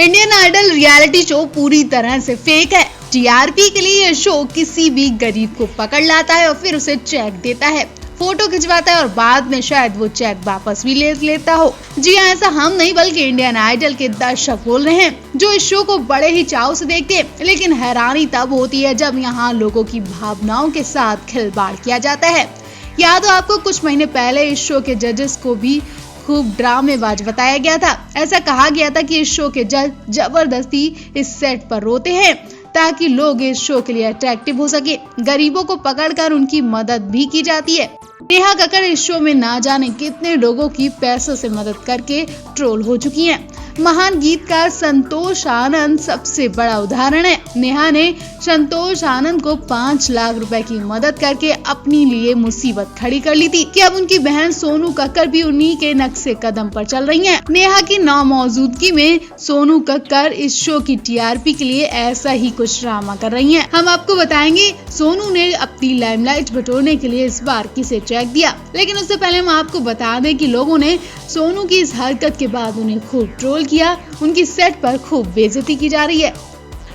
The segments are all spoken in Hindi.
इंडियन आइडल रियलिटी शो पूरी तरह से फेक है। टीआरपी के लिए यह शो किसी भी गरीब को पकड़ लाता है और फिर उसे चेक देता है, फोटो खिंचवाता है और बाद में शायद वो चेक वापस भी ले लेता हो। जी हाँ, ऐसा हम नहीं बल्कि इंडियन आइडल के दर्शक बोल रहे हैं, जो इस शो को बड़े ही चाव से देखते हैं। लेकिन हैरानी तब होती है जब यहाँ लोगों की भावनाओं के साथ खिलवाड़ किया जाता है। याद हो आपको, कुछ महीने पहले इस शो के जजेस को भी खूब ड्रामेबाज बताया गया था। ऐसा कहा गया था कि इस शो के जज जबरदस्ती इस सेट पर रोते हैं ताकि लोग इस शो के लिए अट्रैक्टिव हो सके। गरीबों को पकड़कर उनकी मदद भी की जाती है। नेहा कक्कड़ इस शो में ना जाने कितने लोगों की पैसों से मदद करके ट्रोल हो चुकी हैं। महान गीतकार संतोष आनंद सबसे बड़ा उदाहरण है। नेहा ने संतोष आनंद को 5 लाख रुपए की मदद करके अपनी लिए मुसीबत खड़ी कर ली थी कि अब उनकी बहन सोनू कक्कड़ भी उन्हीं के नक्शे कदम पर चल रही हैं। नेहा की नामौजूदगी में सोनू कक्कड़ इस शो की टीआरपी के लिए ऐसा ही कुछ ड्रामा कर रही हैं। हम आपको बताएंगे सोनू ने अपनी लाइमलाइट बटोरने के लिए इस बार किसे चेक दिया। लेकिन उससे पहले हम आपको बता दें कि लोगों ने सोनू की इस हरकत के बाद उन्हें खूब ट्रोल किया। उनकी सेट पर खूब बेइज्जती की जा रही है।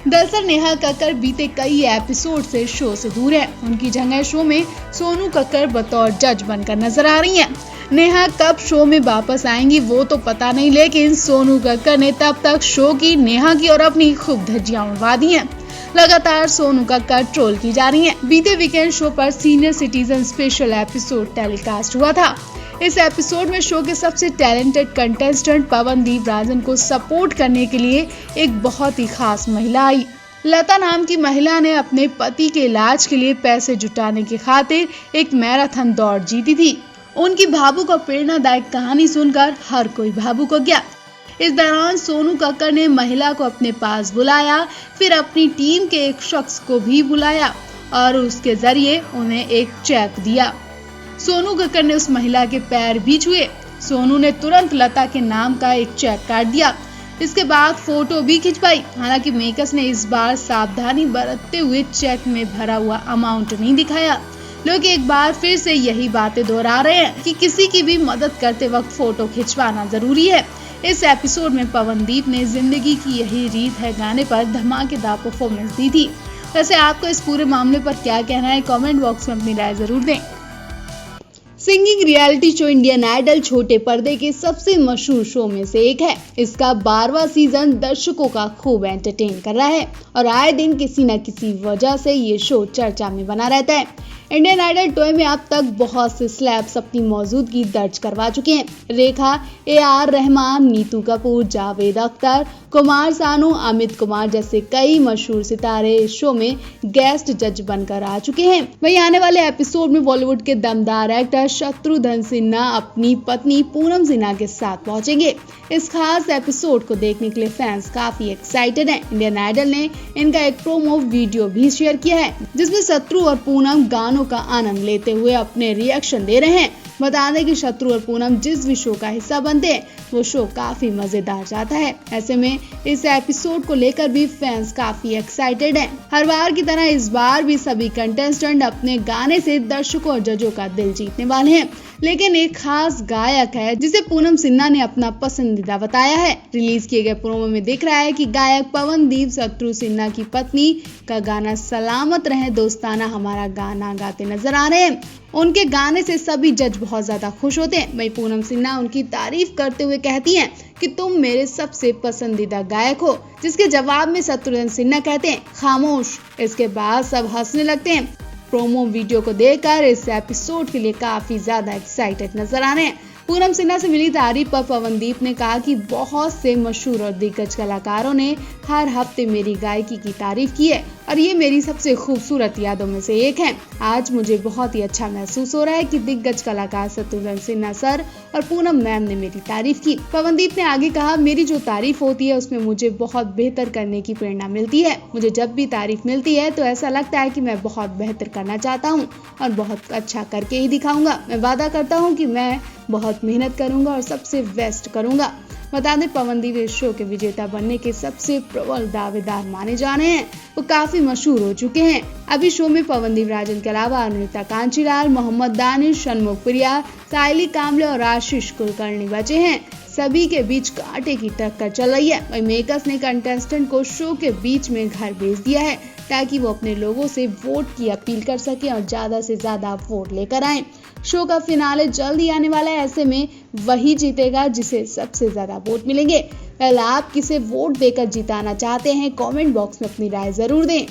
दरअसल नेहा कक्कड़ बीते कई एपिसोड से शो से दूर है। उनकी जगह शो में सोनू कक्कड़ बतौर जज बनकर नजर आ रही हैं। नेहा कब शो में वापस आएंगी वो तो पता नहीं, लेकिन सोनू कक्कड़ ने तब तक शो की नेहा की और अपनी खूब धज्जियां उड़वा दी हैं। लगातार सोनू कक्कड़ ट्रोल की जा रही हैं। बीते वीकेंड शो पर senior citizen special episode telecast हुआ था। इस एपिसोड में शो के सबसे टैलेंटेड कंटेस्टेंट पवनदीप राजन को सपोर्ट करने के लिए एक बहुत ही खास महिला आई। लता नाम की महिला ने अपने पति के इलाज के लिए पैसे जुटाने की खातिर एक मैराथन दौड़ जीती थी। उनकी भावुक और प्रेरणादायक कहानी सुनकर हर कोई भावुक हो गया। इस दौरान सोनू कक्कड़ ने महिला को अपने पास बुलाया, फिर अपनी टीम के एक शख्स को भी बुलाया और उसके जरिए उन्हें एक चेक दिया। सोनू कक्कड़ ने उस महिला के पैर भी छुए। सोनू ने तुरंत लता के नाम का एक चेक काट दिया। इसके बाद फोटो भी खिंचवाई। हालांकि मेकर्स ने इस बार सावधानी बरतते हुए चेक में भरा हुआ अमाउंट नहीं दिखाया। लोग एक बार फिर से यही बातें दोहरा रहे हैं कि किसी की भी मदद करते वक्त फोटो खिंचवाना जरूरी है। इस एपिसोड में पवनदीप ने जिंदगी की यही रीत है गाने पर धमाकेदार परफॉर्मेंस दी थी। वैसे आपको इस पूरे मामले पर क्या कहना है, कमेंट बॉक्स में अपनी राय जरूर दें। Singing reality show Indian Idol छोटे पर्दे के सबसे मशहूर शो में से एक है। इसका 12वां सीजन दर्शकों का खूब एंटरटेन कर रहा है और आए दिन किसी न किसी वजह से ये शो चर्चा में बना रहता है। इंडियन आइडल 2 में अब तक बहुत से स्लैब्स अपनी मौजूदगी दर्ज करवा चुके हैं। रेखा, AR रहमान, नीतू कपूर, जावेद अख्तर, कुमार सानू, अमित कुमार जैसे कई मशहूर सितारे इस शो में गेस्ट जज बनकर आ चुके हैं। वहीं आने वाले एपिसोड में बॉलीवुड के दमदार एक्टर शत्रुघ्न सिन्हा अपनी पत्नी पूनम सिन्हा के साथ पहुंचेंगे। इस खास एपिसोड को देखने के लिए फैंस काफी एक्साइटेड हैं। इंडियन आइडल ने इनका एक प्रोमो वीडियो भी शेयर किया है, जिसमें शत्रु और पूनम गानों का आनंद लेते हुए अपने रिएक्शन दे रहे हैं। बता दें कि शत्रु और पूनम जिस भी शो का हिस्सा बनते हैं वो शो काफी मजेदार जाता है। ऐसे में इस एपिसोड को लेकर भी फैंस काफी एक्साइटेड हैं। हर बार की तरह इस बार भी सभी कंटेस्टेंट अपने गाने से दर्शकों और जजों का दिल जीतने वाले हैं। लेकिन एक खास गायक है जिसे पूनम सिन्हा ने अपना पसंदीदा बताया है। रिलीज किए गए प्रोमो में दिख रहा है कि गायक पवनदीप शत्रु सिन्हा की पत्नी का गाना सलामत रहे दोस्ताना हमारा गाना गाते नजर आ रहे हैं। उनके गाने से सभी जज बहुत ज्यादा खुश होते हैं। वहीं पूनम सिन्हा उनकी तारीफ करते हुए कहती हैं कि तुम मेरे सबसे पसंदीदा गायक हो, जिसके जवाब में शत्रुघ्न सिन्हा कहते हैं खामोश। इसके बाद सब हंसने लगते हैं। प्रोमो वीडियो को देखकर इस एपिसोड के लिए काफी ज्यादा एक्साइटेड नजर आ रहे हैं। पूनम सिन्हा से मिली तारीफ पर पवनदीप ने कहा कि बहुत से मशहूर और दिग्गज कलाकारों ने हर हफ्ते मेरी गायकी की तारीफ की है और ये मेरी सबसे खूबसूरत यादों में से एक है। आज मुझे बहुत ही अच्छा महसूस हो रहा है कि दिग्गज कलाकार शत्रुघ्न सिन्हा सर और पूनम मैम ने मेरी तारीफ की। पवनदीप ने आगे कहा, मेरी जो तारीफ होती है उसमें मुझे बहुत बेहतर करने की प्रेरणा मिलती है। मुझे जब भी तारीफ मिलती है तो ऐसा लगता है कि मैं बहुत बेहतर करना चाहता हूँ और बहुत अच्छा करके ही दिखाऊंगा। मैं वादा करता हूँ कि मैं बहुत मेहनत करूंगा और सबसे बेस्ट करूंगा। बता दें पवनदीप इस शो के विजेता बनने के सबसे प्रबल दावेदार माने जा रहे हैं। वो काफी मशहूर हो चुके हैं। अभी शो में पवनदीप राजन के अलावा अनुष्का कांचीलाल, मोहम्मद दानिश, षणमुख प्रिया, सायली कामले और आशीष कुलकर्णी बचे हैं। सभी के बीच कांटे की टक्कर चल रही है। वहीं मेकर्स ने कंटेस्टेंट को शो के बीच में घर भेज दिया है ताकि वो अपने लोगों से वोट की अपील कर सके और ज्यादा से ज्यादा वोट लेकर आए। शो का फिनाले जल्द ही आने वाला है, ऐसे में वही जीतेगा जिसे सबसे ज्यादा वोट मिलेंगे। पहले आप किसे वोट देकर जिताना चाहते हैं, कमेंट बॉक्स में अपनी राय जरूर दें।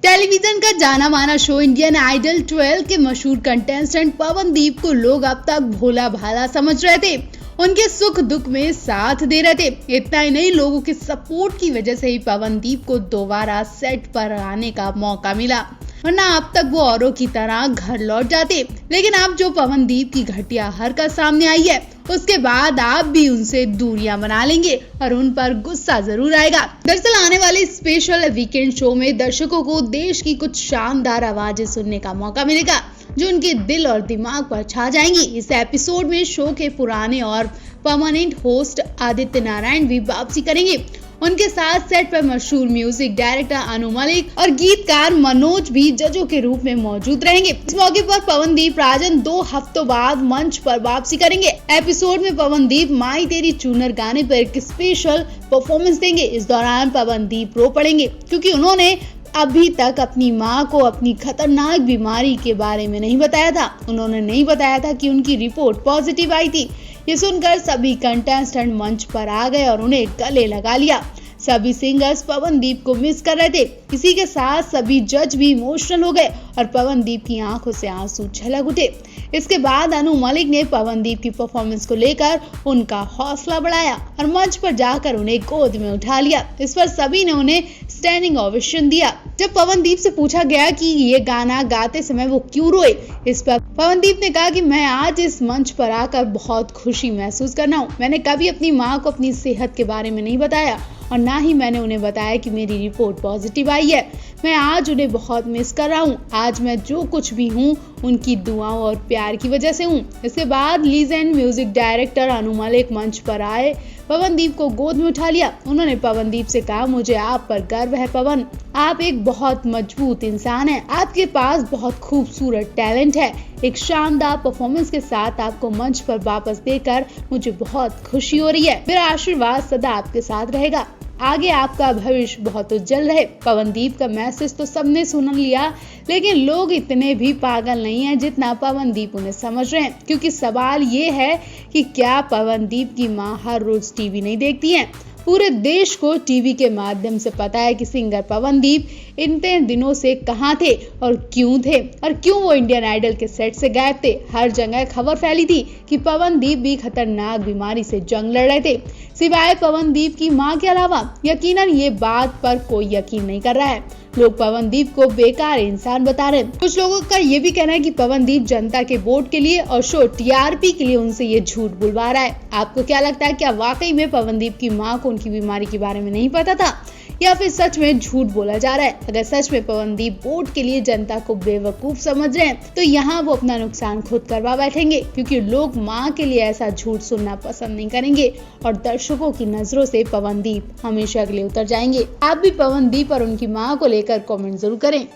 टेलीविजन का जाना माना शो इंडियन आइडल 12 के मशहूर कंटेस्टेंट पवनदीप को लोग अब तक भोला भाला समझ रहे थे, उनके सुख दुख में साथ दे रहे थे। इतना ही नहीं, लोगों के सपोर्ट की वजह से ही पवनदीप को दोबारा सेट पर आने का मौका मिला, वरना अब तक वो औरों की तरह घर लौट जाते। लेकिन अब जो पवनदीप की घटिया हरकत सामने आई है, उसके बाद आप भी उनसे दूरियां बना लेंगे और उन पर गुस्सा जरूर आएगा। दरअसल आने वाले स्पेशल वीकेंड शो में दर्शकों को देश की कुछ शानदार आवाजें सुनने का मौका मिलेगा जो उनके दिल और दिमाग पर छा जाएंगी। इस एपिसोड में शो के पुराने और परमानेंट होस्ट आदित्य नारायण भी वापसी करेंगे। उनके साथ सेट पर मशहूर म्यूजिक डायरेक्टर अनु मलिक और गीतकार मनोज भी जजों के रूप में मौजूद रहेंगे। इस मौके पर पवनदीप राजन 2 हफ्तों बाद मंच पर वापसी करेंगे। एपिसोड में पवनदीप माई तेरी चूनर गाने पर एक स्पेशल परफॉर्मेंस देंगे। इस दौरान पवनदीप रो पड़ेंगे क्योंकि उन्होंने अभी तक अपनी मां को अपनी खतरनाक बीमारी के बारे में नहीं बताया था। उन्होंने नहीं बताया था कि उनकी रिपोर्ट पॉजिटिव आई थी। ये सुनकर सभी कंटेस्टेंट मंच पर आ गए और उन्हें गले लगा लिया। सभी सिंगर्स पवनदीप को मिस कर रहे थे। इसी के साथ सभी जज भी इमोशनल हो गए और पवनदीप की आंखों से आंसू छलक उठे। इसके बाद अनु मलिक ने पवनदीप की परफॉर्मेंस को लेकर उनका हौसला बढ़ाया और मंच पर जाकर उन्हें गोद में उठा लिया। इस पर सभी ने उन्हें स्टैंडिंग ओवेशन दिया। जब पवनदीप से पूछा गया कि ये गाना गाते समय वो क्यों रोए, इस पर पवनदीप ने कहा कि मैं आज इस मंच पर आकर बहुत खुशी महसूस कर रहा हूँ। मैंने कभी अपनी माँ को अपनी सेहत के बारे में नहीं बताया और ना ही मैंने उन्हें बताया कि मेरी रिपोर्ट पॉजिटिव आई है। मैं आज उन्हें बहुत मिस कर रहा हूँ। आज मैं जो कुछ भी हूँ उनकी दुआओं और प्यार की वजह से हूँ। इसके बाद legend music director Anu Malik मंच पर आए, पवनदीप को गोद में उठा लिया। उन्होंने पवनदीप से कहा, मुझे आप पर गर्व है पवन, आप एक बहुत मजबूत इंसान हैं। आपके पास बहुत खूबसूरत टैलेंट है। एक शानदार परफॉर्मेंस के साथ आपको मंच पर वापस देकर मुझे बहुत खुशी हो रही है। मेरा आशीर्वाद सदा आपके साथ रहेगा। आगे आपका भविष्य बहुत उज्जवल रहे। पवनदीप का मैसेज तो सबने सुन लिया, लेकिन लोग इतने भी पागल नहीं हैं जितना पवनदीप उन्हें समझ रहे हैं। क्योंकि सवाल ये है कि क्या पवनदीप की मां हर रोज टीवी नहीं देखती हैं? पूरे देश को टीवी के माध्यम से पता है कि सिंगर पवनदीप इतने दिनों से कहां थे और क्यों वो इंडियन आइडल के सेट से गायब थे। हर जगह खबर फैली थी कि पवनदीप भी खतरनाक बीमारी से जंग लड़ रहे थे। सिवाय पवनदीप की मां के अलावा यकीनन ये बात पर कोई यकीन नहीं कर रहा है। लोग पवनदीप को बेकार इंसान बता रहे हैं। कुछ लोगों का ये भी कहना है कि पवनदीप जनता के वोट के लिए और शो टीआरपी के लिए उनसे ये झूठ बुलवा रहा है। आपको क्या लगता है, क्या वाकई में पवनदीप की मां को उनकी बीमारी के बारे में नहीं पता था या फिर सच में झूठ बोला जा रहा है? अगर सच में पवनदीप वोट के लिए जनता को बेवकूफ समझ रहे हैं तो यहाँ वो अपना नुकसान खुद करवा बैठेंगे, क्योंकि लोग मां के लिए ऐसा झूठ सुनना पसंद नहीं करेंगे और दर्शकों की नजरों से पवनदीप हमेशा के लिए उतर जाएंगे। आप भी पवनदीप और उनकी मां को लेकर कमेंट जरूर करें।